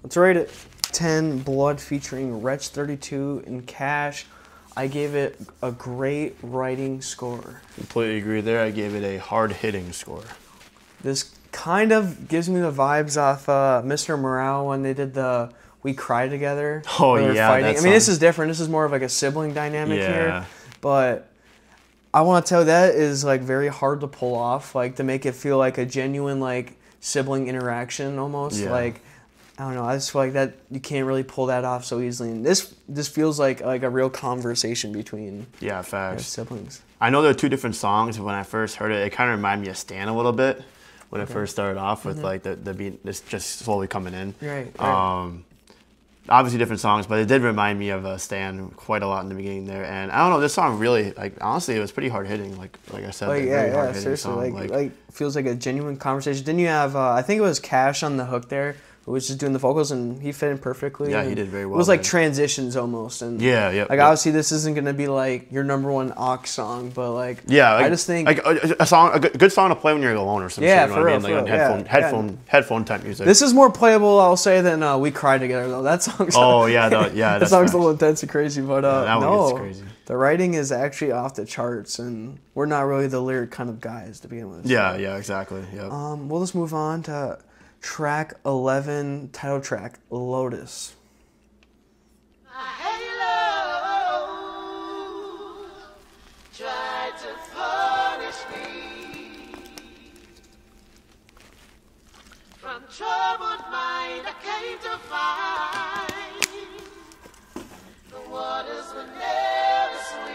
Let's rate it 10 Blood featuring Wretch 32 and Cash. I gave it a great writing score. Completely agree there. I gave it a hard-hitting score. This kind of gives me the vibes off Mr. Morale when they did the We Cry Together. Oh, where they're yeah. fighting. I mean, this is different. This is more of like a sibling dynamic here. But I want to tell you that is like very hard to pull off, like to make it feel like a genuine like sibling interaction almost. Yeah. Like, I don't know. I just feel like that you can't really pull that off so easily. And this feels like a real conversation between facts. siblings. I know there are 2 different songs. When I first heard it, it kind of reminded me of Stan a little bit when it first started off with like the beat just slowly coming in. Right. obviously different songs, but it did remind me of Stan quite a lot in the beginning there. And I don't know, this song really, like, honestly, it was pretty hard hitting. Like I said, Like, very hard hitting seriously, song. like feels like a genuine conversation. Didn't you have? I think it was Cash on the hook there, who was just doing the vocals, and he fit in perfectly. Yeah, and he did very well. It was like man. transitions almost, and yeah. Like obviously, this isn't gonna be like your #1 aux song, but like like, I just think like a good song to play when you're alone or something. Yeah, you know for what I real, mean? Like for on real. headphone type music. this is more playable, I'll say, than "We Cry Together" though. That song's that that song's a little intense and crazy, but that one no, gets crazy. The writing is actually off the charts, and we're not really the lyric kind of guys to begin with. Yeah, so. yeah, exactly. Yep. We'll just move on to track 11, title track, Lotus. Tried to punish me from troubled mind. I came to find the waters were never sweet.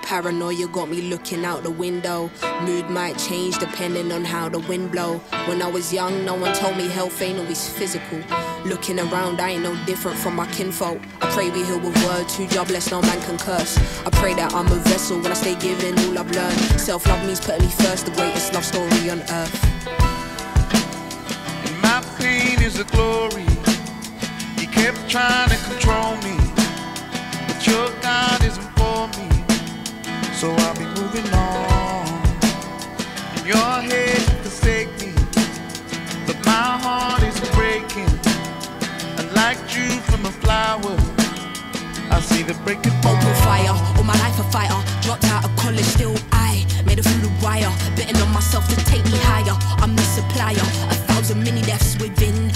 Paranoia got me looking out the window. Mood might change depending on how the wind blow. When I was young, no one told me health ain't always physical. Looking around, I ain't no different from my kinfolk. I pray we heal with words, too jobless, no man can curse. I pray that I'm a vessel when I stay giving all I've learned. Self-love means putting me first, the greatest love story on earth. And my pain is a glory. He kept trying to control me, but your God isn't for me. So I'll be moving on. In your head you forsake me, but my heart is breaking. Unlike dew from a flower, I see the breaking dawn. Open fire, all my life a fighter. Dropped out of college, still I made it through the wire. Betting on myself to take me higher. I'm the supplier, 1,000 mini deaths within.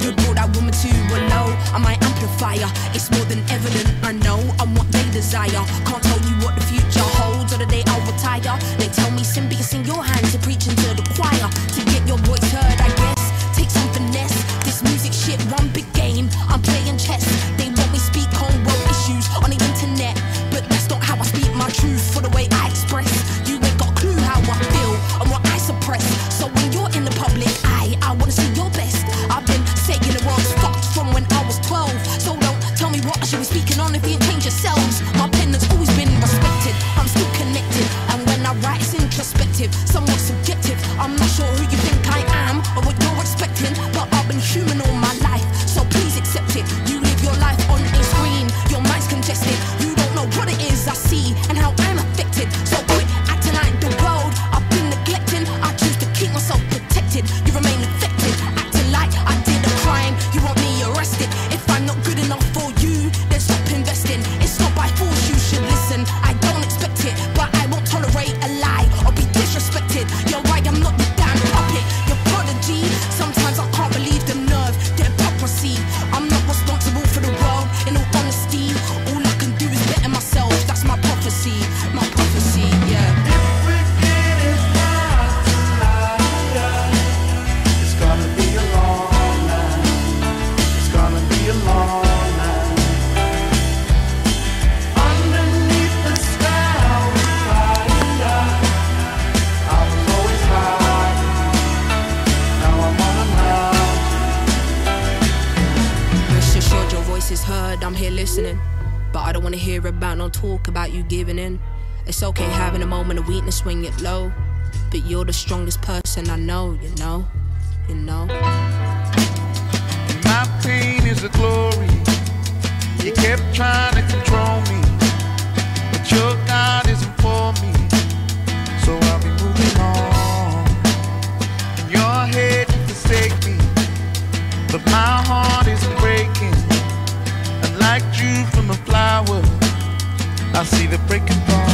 You brought that woman to a low. I'm my amplifier. It's more than evident. I know I'm what they desire. Can't tell you what the future holds or the day I'll retire. They tell me sin because in your hands you're preaching to the choir. To get your voice heard, I guess. Take some finesse. This music shit, one big game. I'm playing chess. They want me speak on world issues on the internet, but that's not how I speak my truth. For the way I express, you ain't got a clue how I feel and what I suppress. So when you're in the public eye, I wanna see your best. I've been saying the world's fucked from when I was 12. So don't tell me what I should be speaking on if you ain't changed yourselves. My pen has always been respected. I'm still connected, and when I write it's introspective, somewhat subjective. I'm not sure who you think I am or what you're expecting, but I've been human all my life, so please accept it. You live your life on a screen, your mind's congested. You don't know what it is I see and how I'm affected. So quit acting like the world I've been neglecting. I choose to keep myself protected. You remain infected, acting like I did a crime. You want me arrested. If I'm not good enough for you, then stop investing. It's not by force, you should listen. I don't expect it, but I won't tolerate a lie or be disrespected. You're right, I'm not the damn puppet. You're prodigy. Sometimes I can't believe the nerve, the hypocrisy. I'm not responsible for the world, in all honesty. All I can do is better myself. That's my prophecy, yeah. It's gonna be a long night. It's gonna be a long night. Underneath the sky with fire, I was always high. Now I'm on a mountain. Rest assured your voice is heard, I'm here listening. But I don't wanna hear about no talk about you giving in. It's okay having a moment of weakness when you're low, but you're the strongest person I know, you know. My pain is a glory. You kept trying to control me, but your God isn't for me. So I'll be moving on. In your head you forsake me, but my heart is breaking. Unlike dew from a flower, I see the breaking dawn.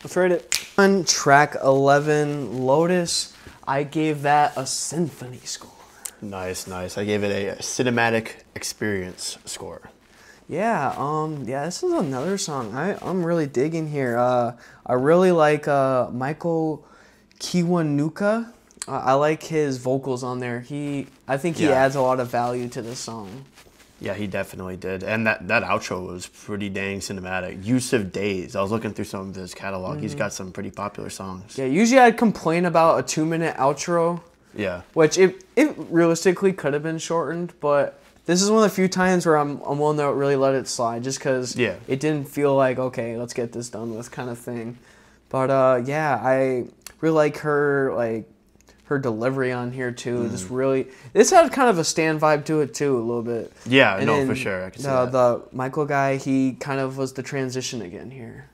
Let's rate it. On track 11, Lotus, I gave that a symphony score. Nice, nice. I gave it a cinematic experience score. Yeah, yeah, this is another song I'm really digging here. I really like Michael Kiwanuka. I like his vocals on there. I think he adds a lot of value to this song. Yeah, he definitely did. And that outro was pretty dang cinematic. Use of Days. I was looking through some of his catalog. He's got some pretty popular songs. Yeah, usually I'd complain about a 2-minute outro. Yeah. Which it realistically could have been shortened, but this is one of the few times where I'm willing to really let it slide just because it didn't feel like, okay, let's get this done with kind of thing. But yeah, I really like her delivery on here too. This had kind of a Stan vibe to it too, a little bit. Yeah, and no, for sure. I can see that. The Michael guy, he kind of was the transition again here.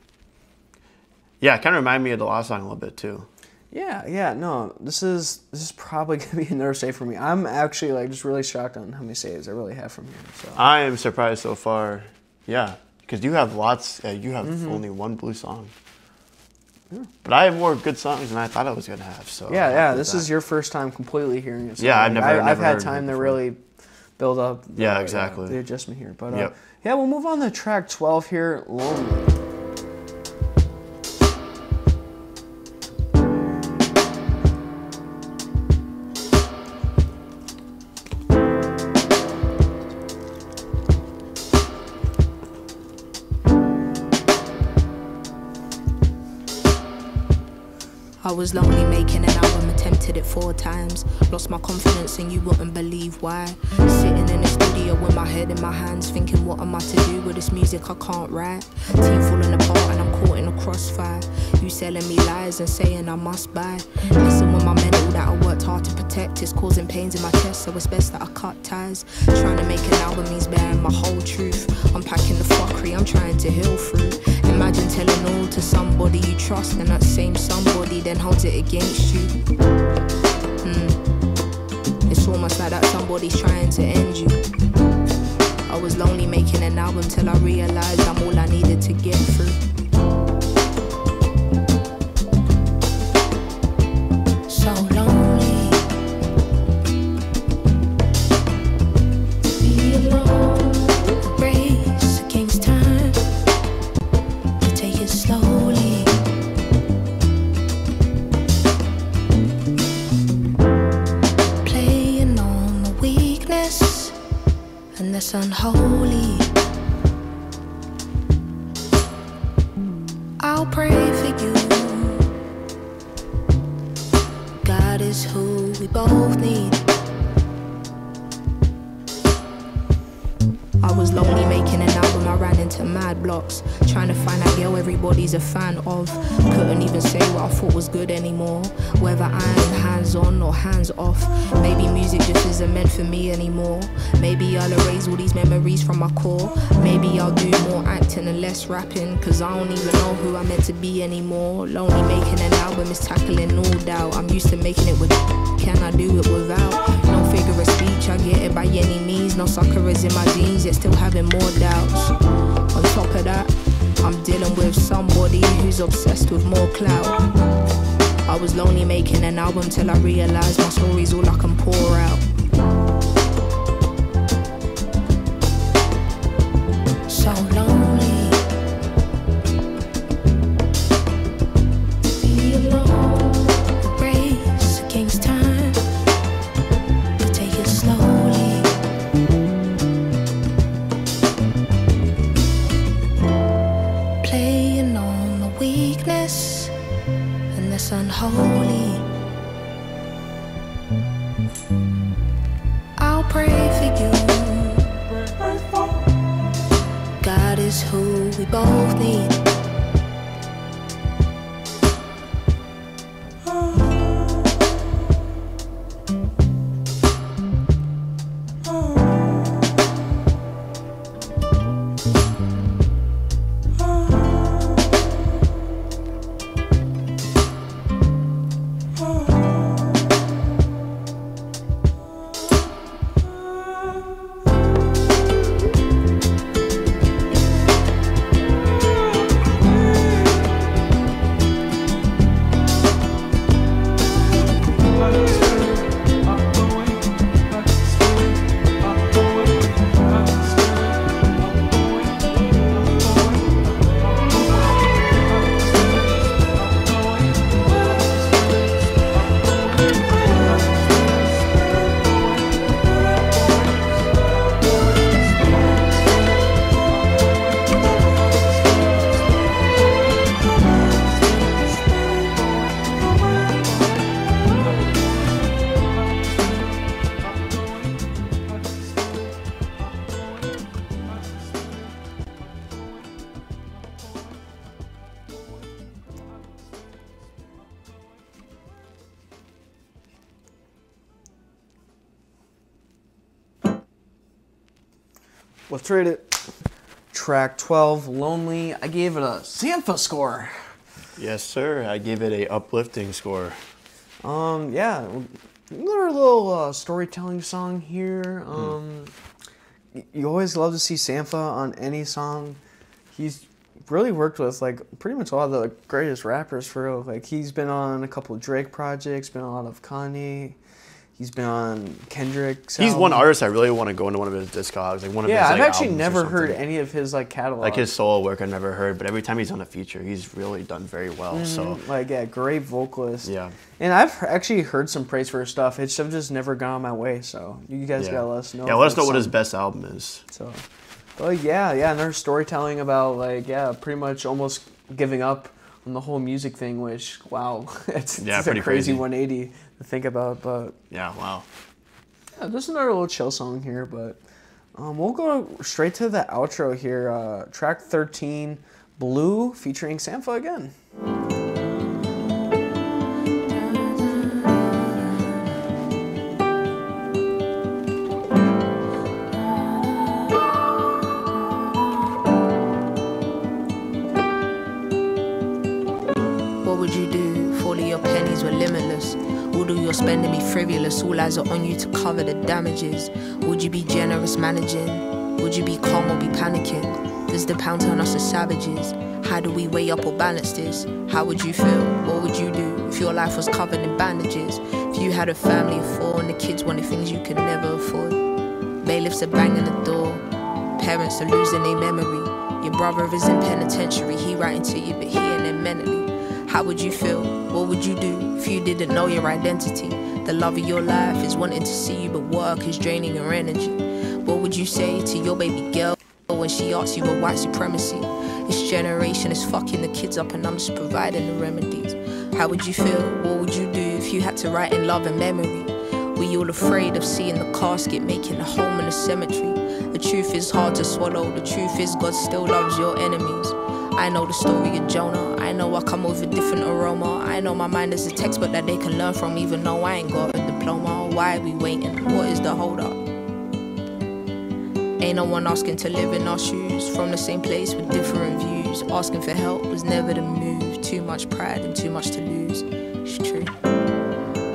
Yeah, it kind of reminded me of the last song a little bit too. Yeah, no, this is probably gonna be another save for me. I'm actually like just really shocked on how many saves I really have from here. So I am surprised so far. Yeah, because you have lots. You have only one blue song. Yeah. But I have more good songs than I thought I was gonna have. So yeah, this is your first time completely hearing it. So yeah, I've had time to really build up. The adjustment here, but yeah, we'll move on to track 12 here, Lonely. I was lonely making an album, attempted it 4 times. Lost my confidence and you wouldn't believe why. Sitting in the studio with my head in my hands, thinking what am I to do with this music I can't write. Team falling apart and I'm caught in a crossfire. You selling me lies and saying I must buy. Messing with my mental that I worked hard to protect. It's causing pains in my chest, so it's best that I cut ties. Trying to make an album means bearing my whole truth. Unpacking the fuckery I'm trying to heal through. Imagine telling all to somebody you trust, and that same somebody then holds it against you. It's almost like that somebody's trying to end you. I was lonely making an album till I realized I'm all I needed to get through. So lonely to be alone, race against time, to take it slowly. Playing on the weakness and that's unholy. I'll pray for you. God is who we both need. I was lonely making an album, I ran into mad blocks, trying to find that girl everybody's a fan of. Couldn't even say what I thought was good anymore, whether I'm hands on or hands off. Maybe music just isn't meant for me anymore. Maybe I'll erase all these memories from my core. Maybe I'll do more acting and less rapping, cause I don't even know who I'm meant to be anymore. Lonely making an album is tackling all doubt. I'm used to making it with, can I do it without? No figure of speech, I get it by any means. No suckers in my jeans, yet still having more doubts. On top of that, I'm dealing with somebody who's obsessed with more clout. I was lonely making an album till I realized my story's all I can pour out. So lonely to be alone, the race against time, to take it slowly. Playing on the weakness and that's unholy. I'll pray for you. God is who we both need. Let's rate it. Track 12, Lonely. I gave it a Sampha score. Yes, sir. I gave it a uplifting score. Yeah, another little storytelling song here. You always love to see Sampha on any song. He's really worked with like pretty much all the greatest rappers for real. Like he's been on a couple of Drake projects, been on a lot of Kanye. He's been on Kendrick's He's album. one artist I really want to go into one of his discogs, like one of his I've like, actually albums or never heard something. any of his like catalog. Like his solo work, I never heard, but every time he's on a feature, he's really done very well. So like great vocalist. yeah, And I've actually heard some praise for his stuff. It's just never gone my way. So you guys yeah. gotta let us know. Yeah, if let us it's know what his some- best album is. So, well, yeah, and there's storytelling about pretty much almost giving up on the whole music thing. Which wow, it's a pretty crazy crazy. 180 to think about. But Yeah, wow. yeah, there's another little chill song here. But we'll go straight to the outro here. Track 13, Blue, featuring Sampha again. What would you do if all of your pennies were limitless? All of your spending be frivolous, all eyes are on you to cover the damages. Would you be generous managing? Would you be calm or be panicking? Does the pound turn us to savages? How do we weigh up or balance this? How would you feel? What would you do if your life was covered in bandages? If you had a family of 4 and the kids wanted things you could never afford? Bailiffs are banging the door, parents are losing their memory. Your brother is in penitentiary, he writing to you but he ain't there mentally. How would you feel? What would you do if you didn't know your identity? The love of your life is wanting to see you, but work is draining your energy. What would you say to your baby girl when she asks you about white supremacy? This generation is fucking the kids up and I'm just providing the remedies. How would you feel? What would you do if you had to write in love and memory? Were you all afraid of seeing the casket making a home in the cemetery? The truth is hard to swallow. The truth is God still loves your enemies. I know the story of Jonah. I know I come with a different aroma. I know my mind is a textbook that they can learn from, even though I ain't got a diploma. Why are we waiting? What is the hold up? Ain't no one asking to live in our shoes, from the same place with different views. Asking for help was never the move. Too much pride and too much to lose. It's true.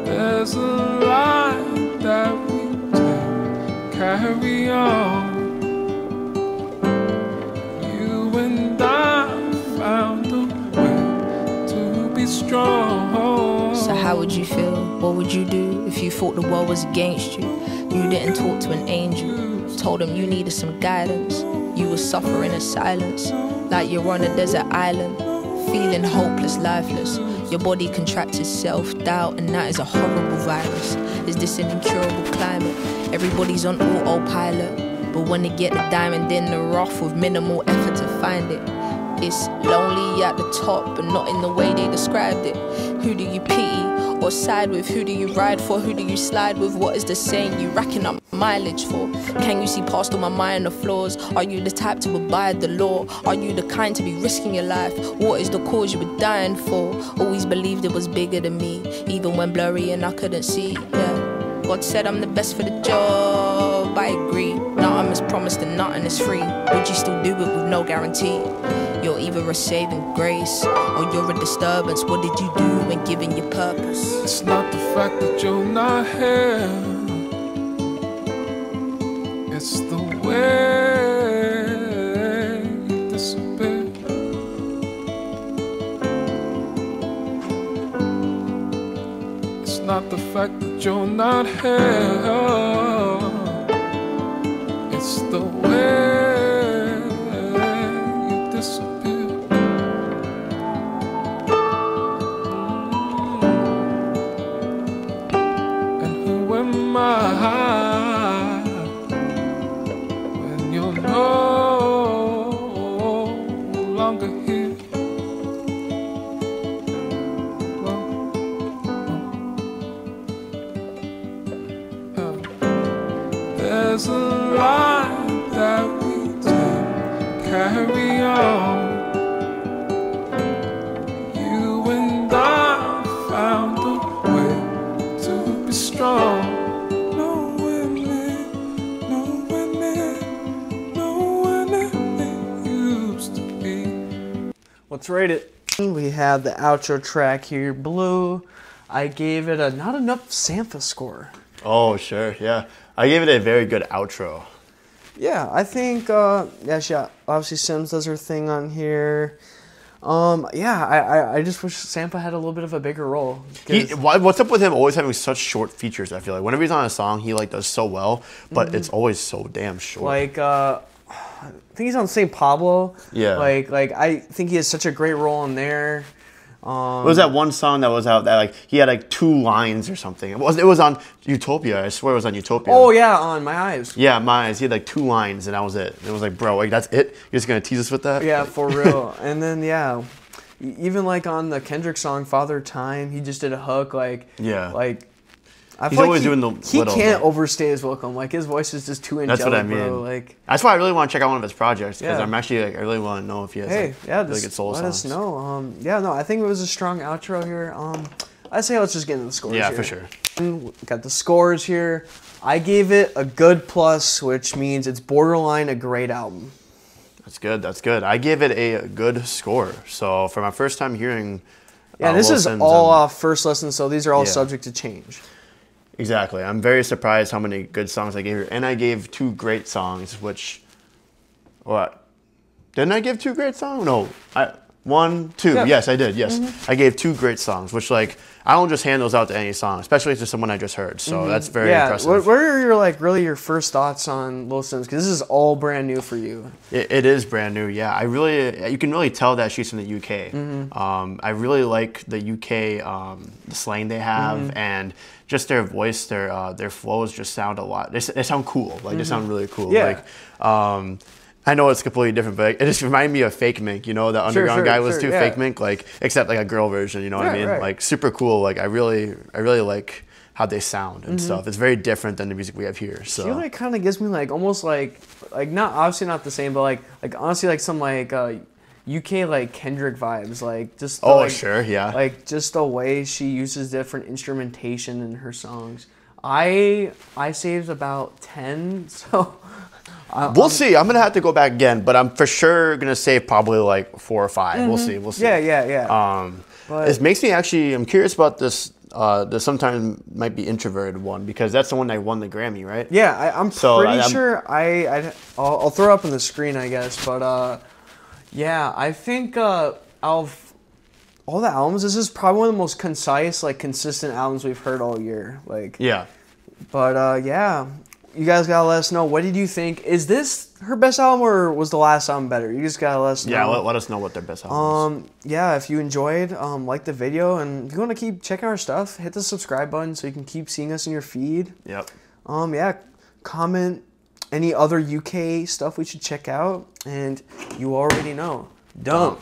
There's a lie that we take, carry on. You and I found a way to be strong. So how would you feel? What would you do if you thought the world was against you? You didn't talk to an angel, told him you needed some guidance. You were suffering in silence, like you're on a desert island, feeling hopeless, lifeless. Your body contracted self-doubt, and that is a horrible virus. Is this an incurable climate? Everybody's on autopilot, but when they get the diamond in the rough with minimal effort to find it, it's lonely at the top, but not in the way they described it. Who do you pity or side with? Who do you ride for? Who do you slide with? What is the saying you racking up mileage for? Can you see past all my minor flaws? Are you the type to abide the law? Are you the kind to be risking your life? What is the cause you were dying for? Always believed it was bigger than me, even when blurry and I couldn't see. Yeah, God said I'm the best for the job, I agree. Nothing is promised and nothing is free. Would you still do it with no guarantee? You're either a saving grace or you're a disturbance. What did you do when given your purpose? It's not the fact that you're not here, it's the way you disappear. It's not the fact that you're not here, it's the way you disappear. And who am I when you're no longer here? Let's rate it. We have the outro track here, Blue. I gave it a not enough Sampha score. Oh, sure, yeah. I gave it a very good outro. Yeah, I think, yeah, obviously Sims does her thing on here. Yeah, I just wish Sampha had a little bit of a bigger role. What's up with him always having such short features, I feel like. Whenever he's on a song, he like does so well, but it's always so damn short. Like, I think he's on St. Pablo. Yeah. Like I think he has such a great role in there. What was that one song that was out that like he had like 2 lines or something? It was on Utopia. I swear it was on Utopia. Oh yeah, on My Eyes. Yeah, My Eyes. He had like 2 lines and that was it. It was like, bro, like that's it? You're just gonna tease us with that? Yeah, for real. And then yeah, even like on the Kendrick song Father Time, he just did a hook like I He's feel always like doing the he little, can't overstay his welcome. Like his voice is just too angelic. That's what I mean. Bro. Like that's why I really want to check out one of his projects because Yeah. I'm actually like I really want to know if he has just good soul let songs. us know. Yeah, no, I think it was a strong outro here. I say let's just get into the scores. Yeah, here. for sure. We got the scores here. I gave it a good plus, which means it's borderline a great album. That's good. That's good. I give it a good score. So for my first time hearing, Yeah, this Little is Sims, all first listen, so these are all Yeah. subject to change. Exactly. I'm very surprised how many good songs I gave here. And I gave 2 great songs, which... What? Didn't I give 2 great songs? No. 1, 2. Yeah. Yes, I did. Yes. I gave 2 great songs, which, like, I don't just hand those out to any song, especially to someone I just heard. So that's very impressive. What are your, like, really your first thoughts on Little Sims? Because this is all brand new for you. It is brand new, yeah. You can really tell that she's from the UK. I really like the UK, the slang they have, and just their voice, their flows just sound a lot. They sound cool. Like they sound really cool. Yeah. Like, I know it's completely different, but it just reminded me of Fake Mink. You know, the underground guy was too. yeah. Fake Mink, like except like a girl version. You know what I mean? Right. Like super cool. Like I really like how they sound and stuff. It's very different than the music we have here. So She like kind of gives me like almost like not obviously not the same, but like honestly like some like UK like Kendrick vibes, like just the, like, sure, yeah. like just the way she uses different instrumentation in her songs. I saved about 10, so we'll see. I'm gonna have to go back again, but I'm for sure gonna save probably like 4 or 5. We'll see. We'll see. Yeah. But It makes me actually. I'm curious about this. The sometimes might be introverted one because that's the one that won the Grammy, right? yeah, I'm So, pretty I'm- sure I'll throw it up on the screen, I guess. But yeah, I think out of all the albums, this is probably one of the most concise, like consistent albums we've heard all year. Like Yeah. But yeah, you guys gotta let us know. What did you think? Is this her best album or was the last album better? You just gotta let us know. Yeah. Let us know what their best album is. Yeah, if you enjoyed, like the video, and if you want to keep checking our stuff, hit the subscribe button so you can keep seeing us in your feed. Yep. Yeah, comment any other UK stuff we should check out, and you already know. Dump.